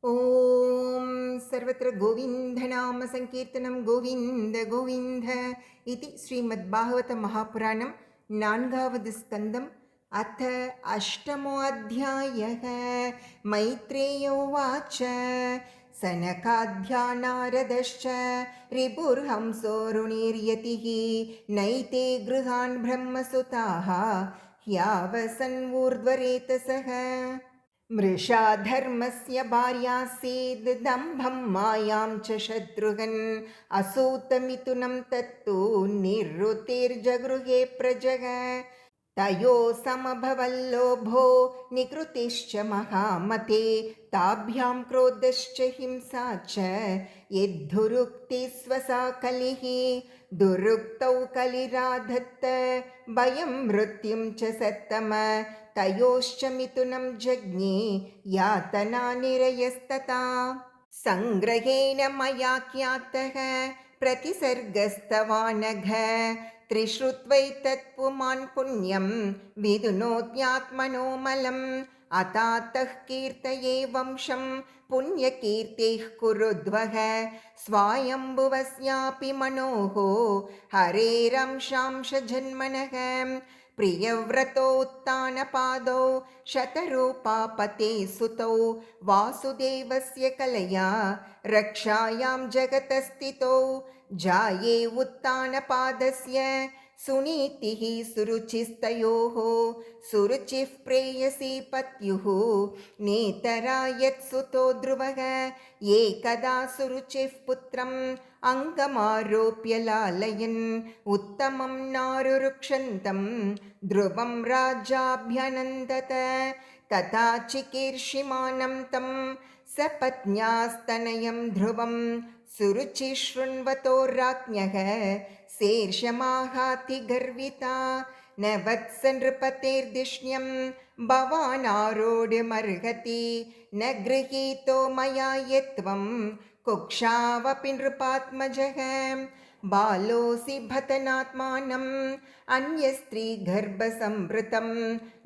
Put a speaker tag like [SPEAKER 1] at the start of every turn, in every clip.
[SPEAKER 1] ॐ सर्वत्र गोविन्दनाम संकीर्तनं गोविन्द गोविन्द इति श्रीमद्भागवतमहापुराणं नान्गावद् स्कन्दम् अथ अष्टमोऽध्यायः। मैत्रेय उवाच सनकाद्या नारदश्च रिपुर्हंसोरुणिर्यतिः नैते गृहान् ब्रह्मसुताः ह्यावसन्वूर्ध्वरेतसः। मृषा धर्मस्य भार्यासीद् दम्भं मायां च शत्रुघ्न असूतमिथुनं तत्तु निवृत्तिर्जगृहे प्रजग तयोः समभवल्लोभो निकृतिश्च महामते ताभ्यां क्रोधश्च हिंसा च यद्धुरुक्तिस्वसा कलिः दुरुक्तौ कलिराधत्त भयं मृत्युं च सत्तम तयोश्च मिथुनं जज्ञे यातना निरयस्तथा संग्रहेण मया ख्यातः प्रतिसर्गस्तवानघ त्रिश्रुत्वैतत् पुमान् पुण्यं विदुनोत्यात्मनो मलम् अतातः कीर्तये वंशं पुण्यकीर्तिः कुरुद्वः स्वायम्भुवस्यापि मनोः हरेरंशांश जन्मनः प्रियव्रतोत्तानपादौ शतरूपापते सुतौ वासुदेवस्य कलया रक्षायां जगतस्थितौ जाये उत्तानपादस्य सुनीतिः सुरुचिस्तयोः सुरुचिः प्रेयसी पत्युः नेतरा यत्सुतो ध्रुवः एकदा सुरुचिः पुत्रम् अङ्गमारोप्य लालयन् उत्तमं नारुरुक्षन्तं ध्रुवं राजाभ्यनन्दत तथा चिकीर्षिमानं तं सपत्न्यास्तनयं ध्रुवं सुरुचि शृण्वतो राज्ञः शेर्षमाहाति गर्विता न वत्स नृपतेर्दिष्ण्यं भवानारोढुमर्हति न गृहीतो मया यत्त्वं कुक्षावपि नृपात्मजः बालोऽसि भतनात्मानम् अन्यस्त्रीगर्भसंवृतं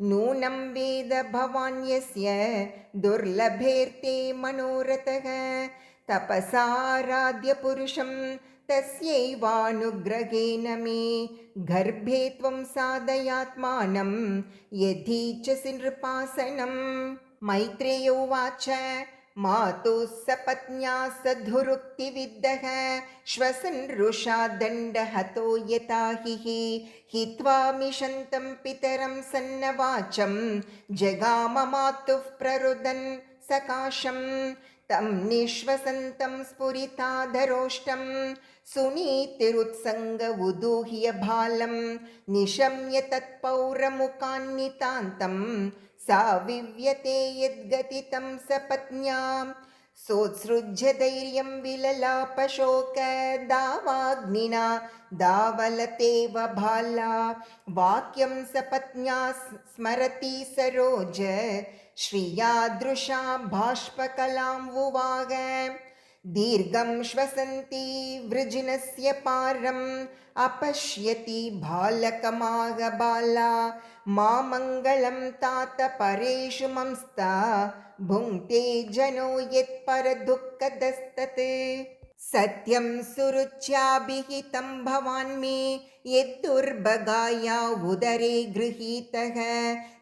[SPEAKER 1] नूनं वेद भवान् यस्य दुर्लभेर्ते मनोरथः तपसाराध्य पुरुषं तस्यैवानुग्रहेण मे गर्भे त्वं साधयात्मानं यदीच्छसि नृपासनं। मैत्रेय उवाच मातुः सपत्न्या सधुरुक्तिविद्धः श्वसन् रुषा दण्डहतो यथा हित्वा मिषन्तं पितरं सन्नवाचं जगाम मातुः प्ररुदन् सकाशं तं निःश्वसन्तं स्फुरिताधरोष्टं सुनीतिरुत्सङ्ग उदूह्य बालं निशम्य तत्पौरमुखान्नितान्तं सा विव्यते यद्गतितं सपत्न्यां सोत्सृज्य धैर्यं विललापशोक दावाग्निना दावलतेव बाला वाक्यं सपत्न्या स्मरति सरोज श्रियादृशा बाष्पकलां वुवाग दीर्घं श्वसन्ती वृजिनस्य पारम् अपश्यति बालकमागबाला मामङ्गलं तात परेषु मंस्ता भुङ्क्ते जनो यत्परदुःखदस्तत् सत्यं सुरुच्याभिहितं भवान् मे यद्दुर्भगाया उदरे गृहीतः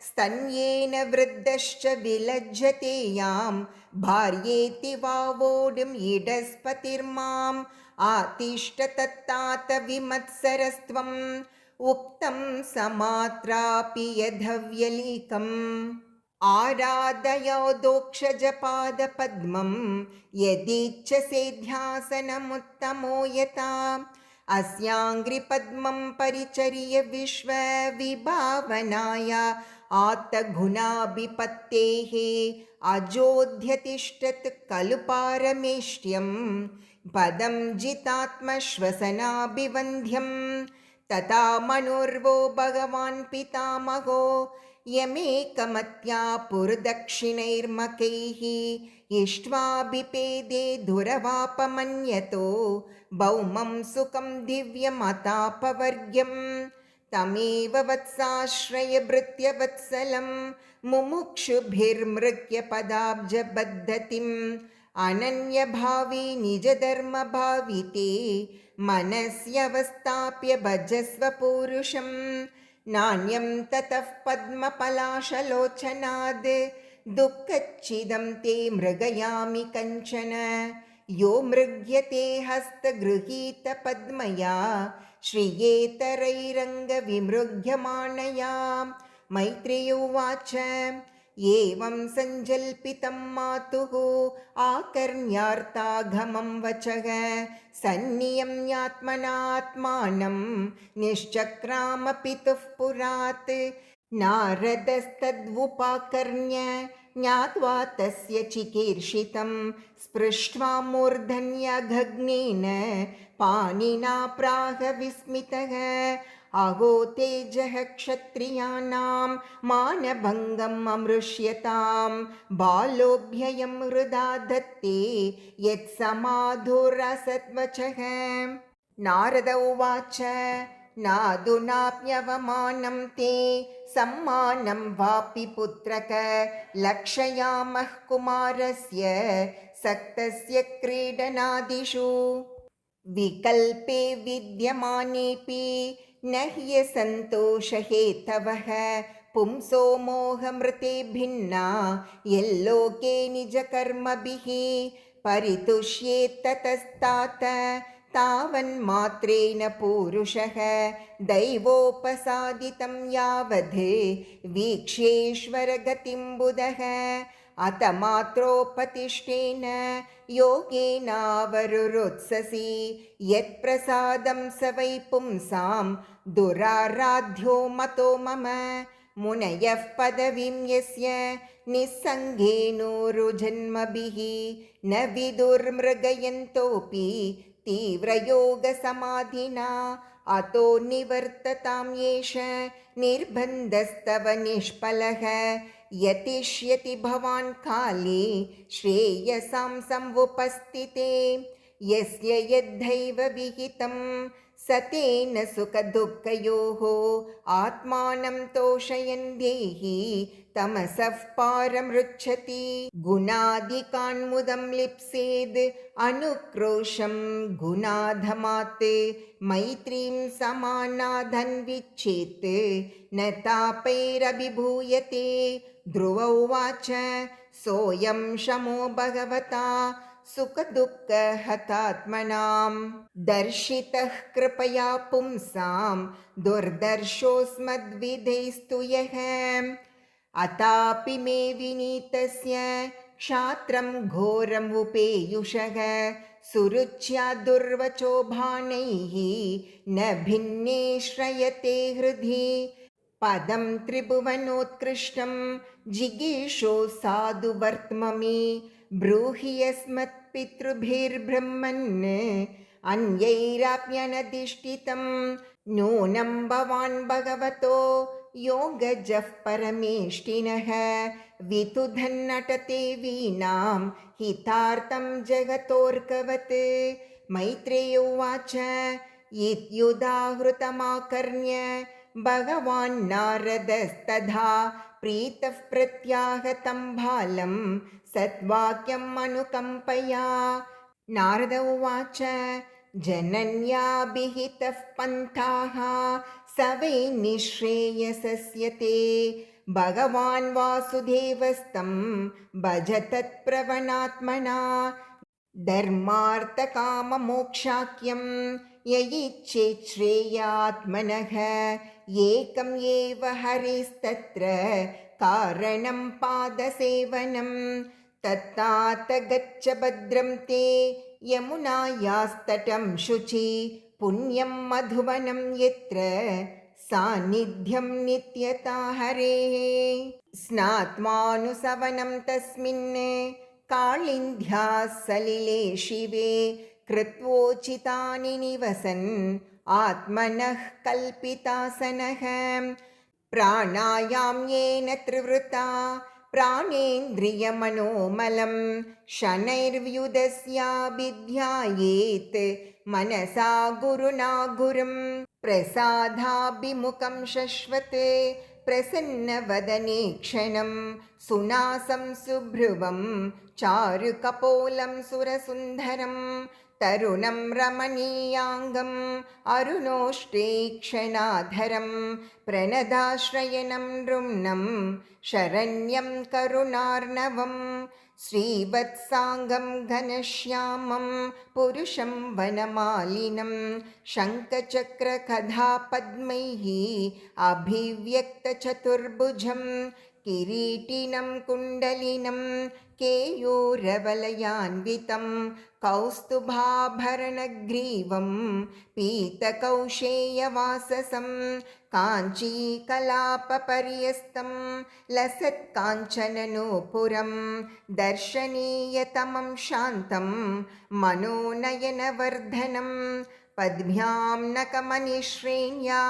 [SPEAKER 1] स्तन्येन वृद्धश्च विलज्जते यां भार्येति वा वोढुम् इडस्पतिर्माम् आतिष्ठ तत्तात विमत्सरस्त्वम् उक्तं समात्रापि यदव्यलीकम् आराधयोदोक्षजपादपद्मं यदीच्छसे ध्यासनमुत्तमो यथा अस्याङ्घ्रिपद्मं परिचर्य विश्वविभावनाया आत्तगुणाभिपत्तेः अजोध्यतिष्ठत् खलु पारमेष्ट्यं पदं जितात्मश्वसनाभिवन्ध्यं तथा मनुर्वो भगवान् पितामहो यमेकमत्या पुरदक्षिणैर्मकैः इष्ट्वाभिपेदे दुरवापमन्यतो भौमं सुखं दिव्यमतापवर्ग्यं तमेव वत्साश्रयभृत्य वत्सलं मुमुक्षुभिर्मृग्यपदाब्जबद्धतिम् अनन्यभावी निजधर्मभाविते मनस्यवस्थाप्य भजस्व पूरुषं नान्यं ततः पद्मपलाशलोचनाद् दुःखच्छिदं ते मृगयामि कञ्चन यो मृग्यते हस्तगृहीतपद्मया श्रियेतरैरङ्गविमृग्यमाणया मैत्रेय उवाच एवं सञ्जल्पितं मातुः आकर्ण्यार्थागमं वचः सन्नियम्यात्मनात्मानं निश्चक्राम पितुः पुरात् नारदस्तद्वुपाकर्ण्य ज्ञात्वा तस्य चिकीर्षितं स्पृष्ट्वा मूर्धन्यगग्नेन पाणिना प्राह विस्मितः अहो तेजः क्षत्रियाणां मानभङ्गम् अमृष्यतां बालोऽभ्ययं हृदा दत्ते यत्समाधुरसद्वचः। नारद उवाच नादुनाप्यवमानं ते सम्मानं वापि पुत्रक लक्षयामः कुमारस्य सक्तस्य क्रीडनादिषु विकल्पे विद्यमानेऽपि न ह्यसन्तोषहेतवः पुंसो मोहमृते भिन्ना यल्लोके निजकर्मभिः परितुष्येत्ततस्तात तावन्मात्रेण पूरुषः दैवोपसादितं यावद् वीक्ष्येश्वरगतिं बुधः अत मात्रोपतिष्ठेन योगेनावरुरुत्ससि यत्प्रसादं स वै पुंसां दुराराध्यो मतो मम मुनयः पदवीं यस्य निस्सङ्गेनोरुजन्मभिः न विदुर्मृगयन्तोऽपि तीव्रयोगसमाधिना अतो निवर्ततां येष निर्बन्धस्तव निष्फलः यतिष्यति भवान् काले श्रेयसां समुपस्थिते यस्य यद्धैव विहितं स तेन सुखदुःखयोः आत्मानं तोषयन् देहि तमसः पारमृच्छति गुणादिकान्मुदं लिप्सेद् अनुक्रोशं गुणाधमात् मैत्रीं समानाधन्विच्छेत् न तापैरभिभूयते ध्रुव उवाच सोऽयं शमो भगवता सुखदुःखहतात्मनां दर्शितः कृपया पुंसां दुर्दर्शोऽस्मद्विधैस्तु यः अतापि मे विनीतस्य क्षात्रं घोरम् उपेयुषः सुरुच्या दुर्वचो भाणैः न भिन्ने श्रयते हृदि पदं त्रिभुवनोत्कृष्टं जिगीषो साधु वर्त्ममे ब्रूहि यस्मत्पितृभिर्ब्रह्मन् अन्यैराप्यनधिष्ठितं नूनं भवान् भगवतो योगजः परमेष्टिनः वितुधन्नटते वीणां हितार्थं जगतोर्कवत् मैत्रेय उवाच इत्युदाहृतमाकर्ण्य भगवान् नारदस्तथा प्रीतः प्रत्याहतं बालं सद्वाक्यम् अनुकम्पया नारद उवाच जनन्याभिहितः पन्थाः स वै निःश्रेयसस्य ते भगवान् वासुदेवस्तं भज तत्प्रवणात्मना धर्मार्थकाममोक्षाख्यं य इच्छेत् श्रेयात्मनः एकम् एव हरिस्तत्र कारणं पादसेवनं तत्तात गच्छ भद्रं ते यमुनायास्तटं शुचि पुण्यं मधुवनं यत्र सान्निध्यं नित्यता हरेः स्नात्वानुसवनं तस्मिन् काळिन्द्याः सलिले शिवे कृत्वोचितानि निवसन् आत्मनः कल्पितासनः प्राणायाम्येन त्रिवृता प्राणेन्द्रियमनोमलं शनैर्व्युदस्याभिध्यायेत् मनसा गुरुना गुरुं प्रसादाभिमुखं शश्वते प्रसन्नवदने क्षणं सुनासं सुभ्रुवं चारुकपोलं सुरसुन्दरं तरुणं रमणीयाङ्गम् अरुणोष्टेक्षणाधरं प्रणदाश्रयणं नृम्णं शरण्यं करुणार्णवं श्रीवत्साङ्गं घनश्यामं पुरुषं वनमालिनं शङ्खचक्रकधापद्मैः अभिव्यक्तचतुर्भुजं किरीटिनं कुण्डलिनं केयूरवलयान्वितं कौस्तुभाभरणग्रीवं पीतकौशेयवाससं काञ्चीकलापपर्यस्तं लसत्काञ्चननूपुरं दर्शनीयतमं शान्तं मनोनयनवर्धनं पद्भ्यां नकमनिश्रेण्या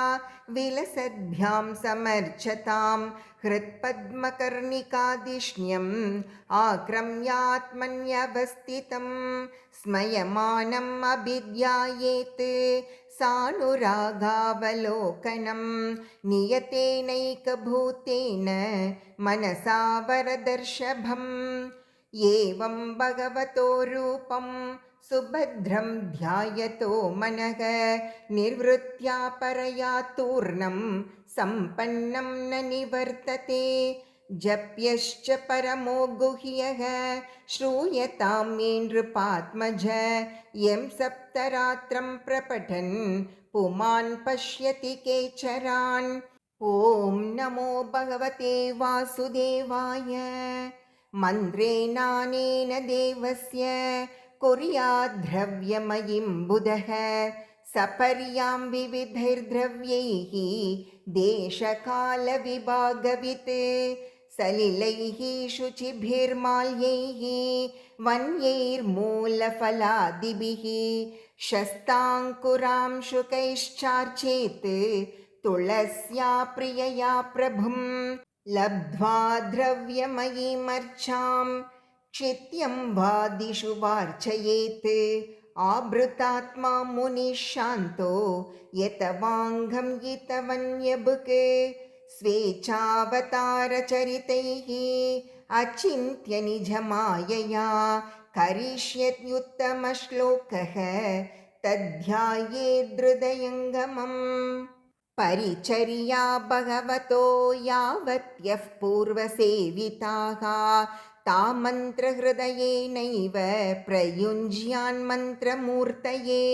[SPEAKER 1] विलसद्भ्यां समर्चतां हृत्पद्मकर्णिकादिष्ण्यम् आक्रम्यात्मन्यवस्थितं स्मयमानम् अभिध्यायेत् सानुरागावलोकनं नियतेनैकभूतेन मनसा वरदर्शभम् एवं भगवतो रूपं सुभद्रं ध्यायतो मनः निर्वृत्या परया तूर्णं सम्पन्नं न निवर्तते जप्यश्च परमो गुह्यः श्रूयतां मे नृपात्मज यं सप्तरात्रं प्रपठन् पुमान् पश्यति केचरान् ॐ नमो भगवते वासुदेवाय मन्त्रेणानेन देवस्य कुर्याद्द्रव्यमयीं बुधः सपर्यां विविधैर्द्रव्यैः देशकालविभागवित् सलिलैः शुचिभिर्माल्यैः वन्यैर्मूलफलादिभिः शस्ताङ्कुरां शुकैश्चार्चेत् तुलस्या प्रियया प्रभुं लब्ध्वा द्रव्यमयीमर्चां क्षित्यं वादिषु वार्चयेत् आवृतात्मा मुनिः शान्तो यतवाङ्घं यितवन्यभुक् स्वेच्छावतारचरितैः अचिन्त्यनिजमायया करिष्यत्युत्तमश्लोकः तद्ध्यायेद्हृदयङ्गमम् परिचर्या भगवतो यावत्यः पूर्वसेविताः तामन्त्रहृदयेनैव प्रयुञ्ज्यान्मन्त्रमूर्तये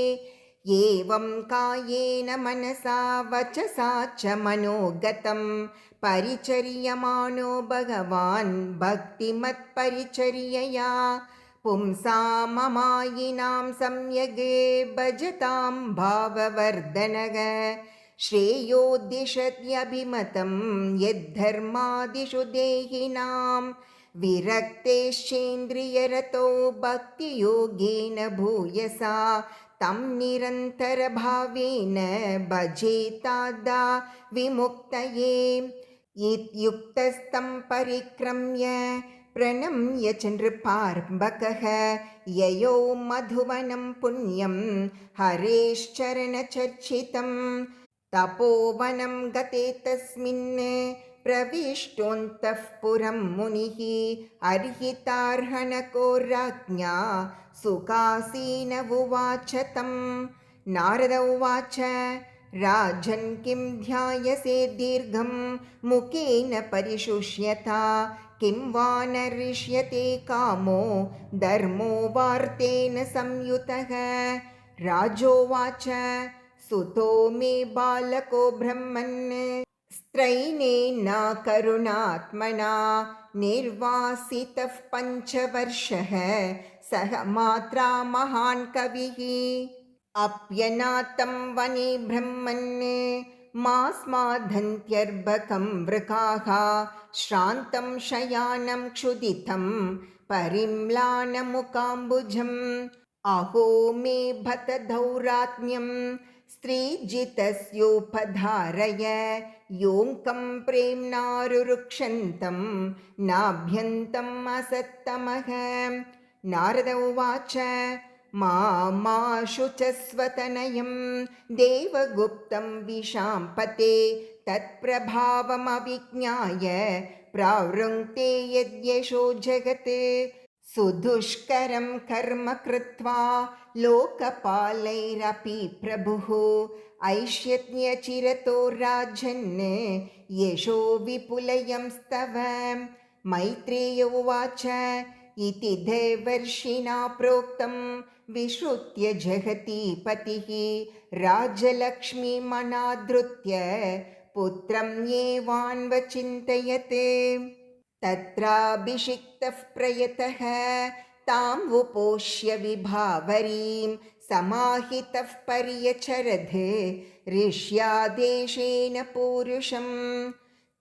[SPEAKER 1] एवं कायेन मनसा वचसा च मनोगतं परिचर्यमाणो भगवान् भक्तिमत्परिचर्यया पुंसाममायिनां सम्यग् भजतां भाववर्धनः श्रेयोद्दिशत्यभिमतं यद्धर्मादिषु देहिनां विरक्तेश्चेन्द्रियरतो भक्तियोगेन भूयसा तं निरन्तरभावेन भजेतादा विमुक्तये इत्युक्तस्तं परिक्रम्य प्रणम्य च नृपार्भकः ययौ मधुवनं पुण्यं हरेश्चरणचर्चितं तपोवनं गते तस्मिन् प्रविष्टोऽन्तः पुरं मुनिः अर्हितार्हणको राज्ञा सुखासीन उवाच तं नारद उवाच राजन् किं ध्यायसे दीर्घं मुखेन परिशुष्यता किं वा नरिष्यते कामो धर्मो वार्तेन संयुतः राजोवाच सुतो मे बालको ब्रह्मन् स्त्रैणेन करुणात्मना निर्वासितः 5 वर्षः सह मात्रा महान् कविः अप्यनातं वने ब्रह्मन् मास्मादन्त्यर्भकं वृकाः श्रान्तं शयानं क्षुदितं परिम्लानमुकाम्बुजम् अहो मे भत दौरात्म्यं स्त्रीजितस्योपधारय योऽङ्कं प्रेम्णारुरुक्षन्तं नाभ्यन्तम् असत्तमः नारद उवाच मामाशु च स्वतनयं देवगुप्तं विशाम्पते तत्प्रभावमविज्ञाय प्रावृङ्क्ते यद्यशो जगत् सुदुष्करं कर्म कृत्वा लोकपालैरपि प्रभुः ऐष्यज्ञचिरतो राजन् यशो विपुलयं स्तव मैत्रेय उवाच इति देवर्षिणा प्रोक्तं विश्रुत्य जगति पतिः राजलक्ष्मीमनादृत्य पुत्रं येवान्वचिन्तयत् तत्राभिषिक्तः प्रयतः ताम् उपोष्य विभावरीं समाहितः पर्यचरद् ऋष्यादेशेन पूरुषम्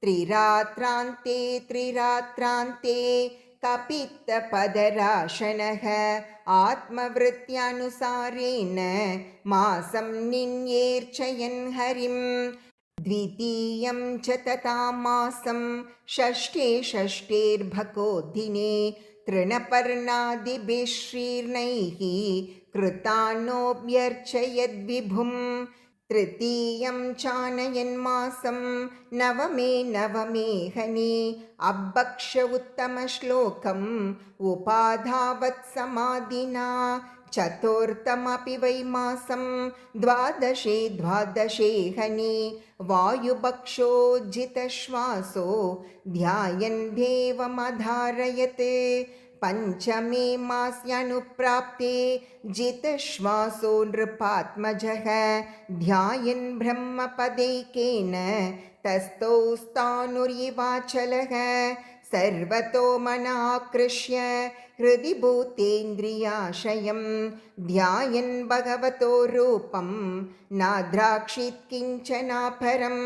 [SPEAKER 1] त्रिरात्रान्ते कपित्तपदराशनः आत्मवृत्त्यनुसारेण मासं निन्येर्चयन् हरिम् द्वितीयं च तथा मासं षष्ठेर्भको दिने तृणपर्णादिभिः श्रीर्णैः कृतानोऽभ्यर्चयद्विभुं तृतीयं चानयन्मासं नवमे हनि अब्बक्ष उत्तमश्लोकम् उपाधावत् समाधिना चतुर्थमपि वै मासं द्वादशे हनि वायुभक्षोज्जितश्वासो ध्यायन् देवमधारयत् पञ्चमे मास्यानुप्राप्ते जितश्वासो नृपात्मजः ध्यायन् ब्रह्मपदैकेन तस्थौ स्थाणुर्यिवाचलः सर्वतो मनाकृष्य हृदि भूतेन्द्रियाशयं ध्यायन् भगवतो रूपं नाद्राक्षीत् किञ्चनापरम्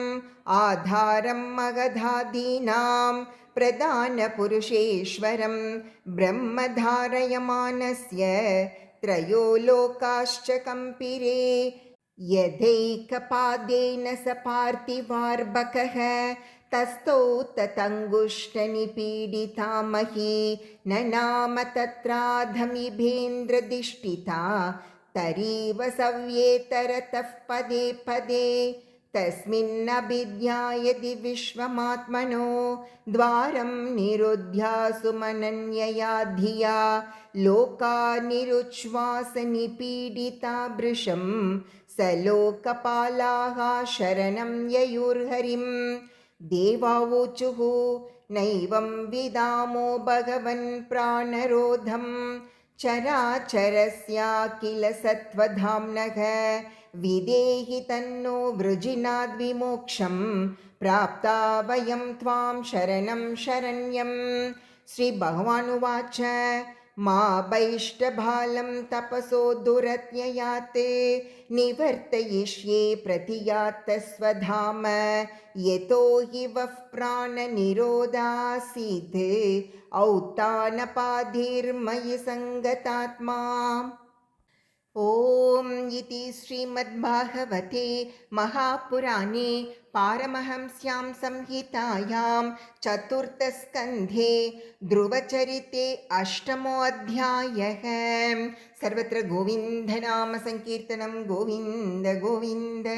[SPEAKER 1] आधारं मगधादीनां प्रधानपुरुषेश्वरं ब्रह्मधारयमानस्य त्रयो लोकाश्च कम्पिरे यदैकपादेन स पार्थिवार्भकः तस्थौ ततङ्गुष्ठनिपीडिता मही न नाम तत्राधमिभेन्द्रधिष्ठिता तरीव सव्येतरतः पदे पदे तस्मिन्नभिध्यायति विश्वमात्मनो द्वारं निरुध्यासुमनन्यया धिया लोकानिरुच्छ्वासनिपीडिता भृशं स लोकपालाः शरणं ययुर्हरिम् देवावोचुः नैवं विदामो भगवन् प्राणरोधं चराचरस्याखिल सत्त्वधाम्नः विदेहि तन्नो वृजिनाद्विमोक्षं प्राप्ता वयं त्वां शरणं शरण्यं श्रीभगवानुवाच मा वैष्टभालं तपसो दुरत्ययात् निवर्तयिष्ये प्रतियात्तस्वधाम यतो हि वः प्राणनिरोधासीत् औत्तानपाधिर्मयि सङ्गतात्मा। ॐ इति श्रीमद्भागवते महापुराणे पारमहंस्यां संहितायां चतुर्थस्कन्धे ध्रुवचरिते अष्टमोऽध्यायः। सर्वत्र गोविन्दनाम संकीर्तनं गोविन्द गोविन्द।